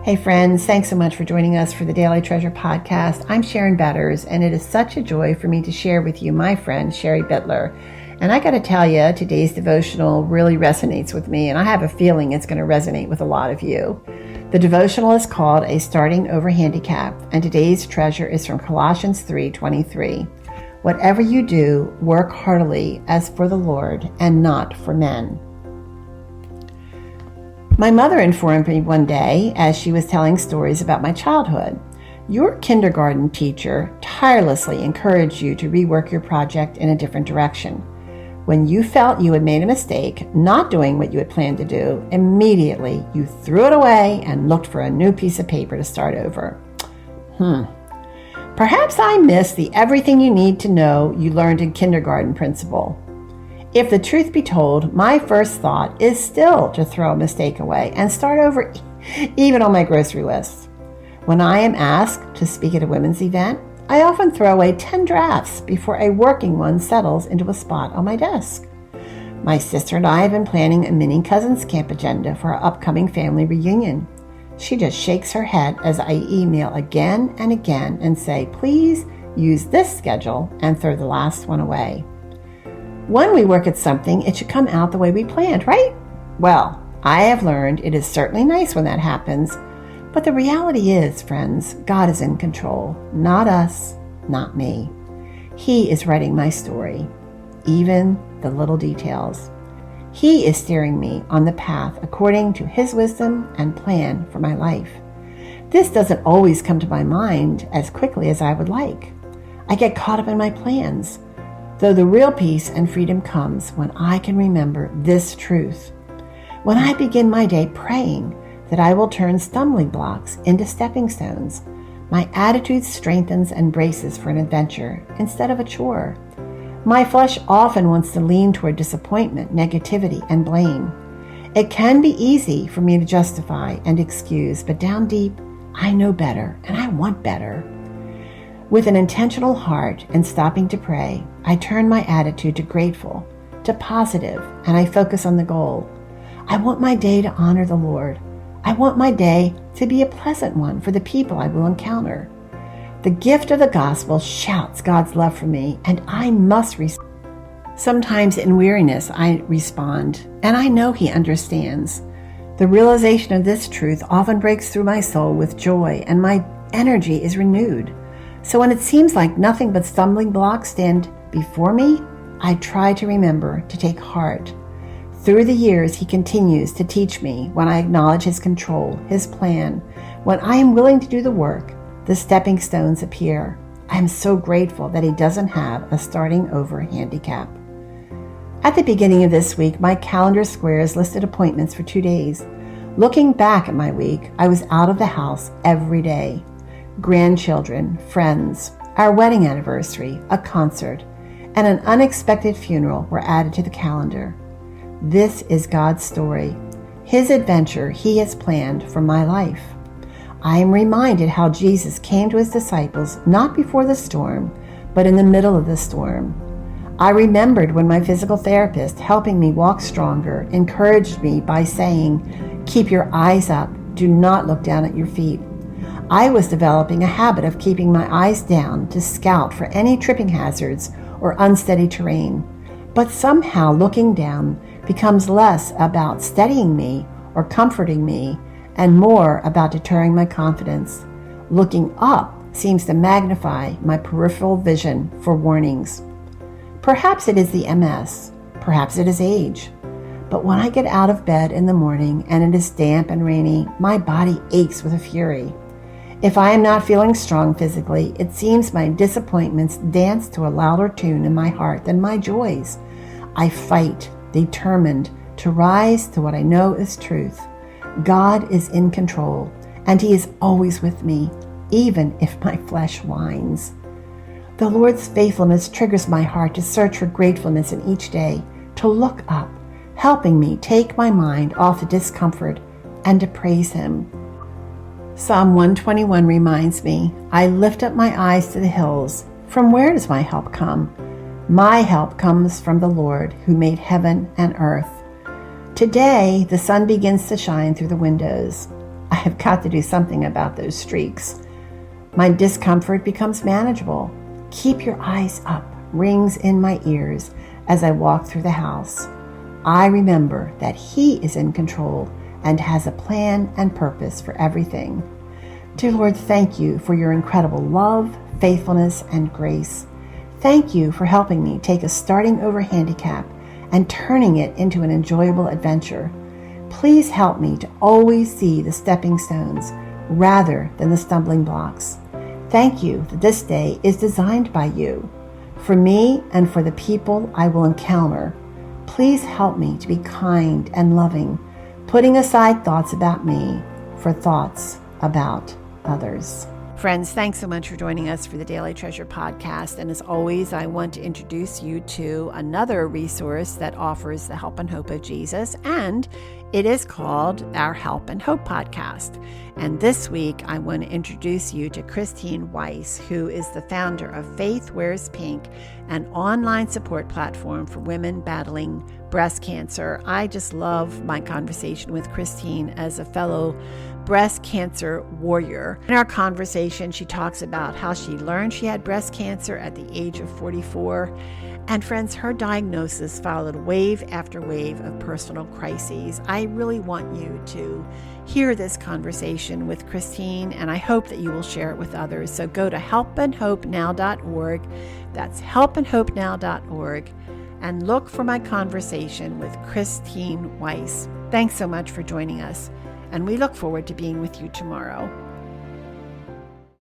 Hey friends, thanks so much for joining us for the Daily Treasure podcast. I'm Sharon Betters, and it is such a joy for me to share with you my friend Sherry Bittler. And I got to tell you, today's devotional really resonates with me, and I have a feeling it's going to resonate with a lot of you. The devotional is called A Starting Over Handicap, and today's treasure is from Colossians 3:23. Whatever you do, work heartily as for the Lord and not for men. My mother informed me one day as she was telling stories about my childhood. Your kindergarten teacher tirelessly encouraged you to rework your project in a different direction. When you felt you had made a mistake, not doing what you had planned to do, immediately you threw it away and looked for a new piece of paper to start over. Perhaps I missed the everything you need to know you learned in kindergarten principle. If the truth be told, my first thought is still to throw a mistake away and start over, even on my grocery list. When I am asked to speak at a women's event, I often throw away 10 drafts before a working one settles into a spot on my desk. My sister and I have been planning a mini cousins camp agenda for our upcoming family reunion. She just shakes her head as I email again and again and say, please use this schedule, and throw the last one away. When we work at something, it should come out the way we planned, right? Well, I have learned it is certainly nice when that happens, but the reality is, friends, God is in control. Not us, not me. He is writing my story, even the little details. He is steering me on the path according to His wisdom and plan for my life. This doesn't always come to my mind as quickly as I would like. I get caught up in my plans, though the real peace and freedom comes when I can remember this truth. When I begin my day praying that I will turn stumbling blocks into stepping stones, my attitude strengthens and braces for an adventure instead of a chore. My flesh often wants to lean toward disappointment, negativity, and blame. It can be easy for me to justify and excuse, but down deep, I know better and I want better. With an intentional heart and stopping to pray, I turn my attitude to grateful, to positive, and I focus on the goal. I want my day to honor the Lord. I want my day to be a pleasant one for the people I will encounter. The gift of the gospel shouts God's love for me, and I must respond. Sometimes in weariness I respond, and I know He understands. The realization of this truth often breaks through my soul with joy, and my energy is renewed. So when it seems like nothing but stumbling blocks stand before me, I try to remember to take heart. Through the years, He continues to teach me when I acknowledge His control, His plan. When I am willing to do the work, the stepping stones appear. I am so grateful that He doesn't have a starting over handicap. At the beginning of this week, my calendar squares listed appointments for 2 days. Looking back at my week, I was out of the house every day. Grandchildren, friends, our wedding anniversary, a concert, and an unexpected funeral were added to the calendar. This is God's story, His adventure He has planned for my life. I am reminded how Jesus came to His disciples not before the storm, but in the middle of the storm. I remembered when my physical therapist, helping me walk stronger, encouraged me by saying, "Keep your eyes up, do not look down at your feet." I was developing a habit of keeping my eyes down to scout for any tripping hazards or unsteady terrain. But somehow looking down becomes less about steadying me or comforting me and more about deterring my confidence. Looking up seems to magnify my peripheral vision for warnings. Perhaps it is the MS, perhaps it is age. But when I get out of bed in the morning and it is damp and rainy, my body aches with a fury. If I am not feeling strong physically, it seems my disappointments dance to a louder tune in my heart than my joys. I fight, determined to rise to what I know is truth. God is in control, and He is always with me, even if my flesh whines. The Lord's faithfulness triggers my heart to search for gratefulness in each day, to look up, helping me take my mind off the discomfort and to praise Him. Psalm 121 reminds me, I lift up my eyes to the hills. From where does my help come? My help comes from the Lord who made heaven and earth. Today, the sun begins to shine through the windows. I have got to do something about those streaks. My discomfort becomes manageable. Keep your eyes up rings in my ears as I walk through the house. I remember that He is in control and has a plan and purpose for everything. Dear Lord, thank you for your incredible love, faithfulness, and grace. Thank you for helping me take a starting over handicap and turning it into an enjoyable adventure. Please help me to always see the stepping stones rather than the stumbling blocks. Thank you that this day is designed by you, for me and for the people I will encounter. Please help me to be kind and loving, putting aside thoughts about me for thoughts about others. Friends, thanks so much for joining us for the Daily Treasure podcast. And as always, I want to introduce you to another resource that offers the help and hope of Jesus, and it is called our Help and Hope podcast. And this week, I want to introduce you to Christine Weiss, who is the founder of Faith Wears Pink, an online support platform for women battling breast cancer. I just love my conversation with Christine as a fellow breast cancer warrior. In our conversation, she talks about how she learned she had breast cancer at the age of 44. And friends, her diagnosis followed wave after wave of personal crises. I really want you to hear this conversation with Christine, and I hope that you will share it with others. So go to helpandhopenow.org. That's helpandhopenow.org. And look for my conversation with Christine Weiss. Thanks so much for joining us, and we look forward to being with you tomorrow.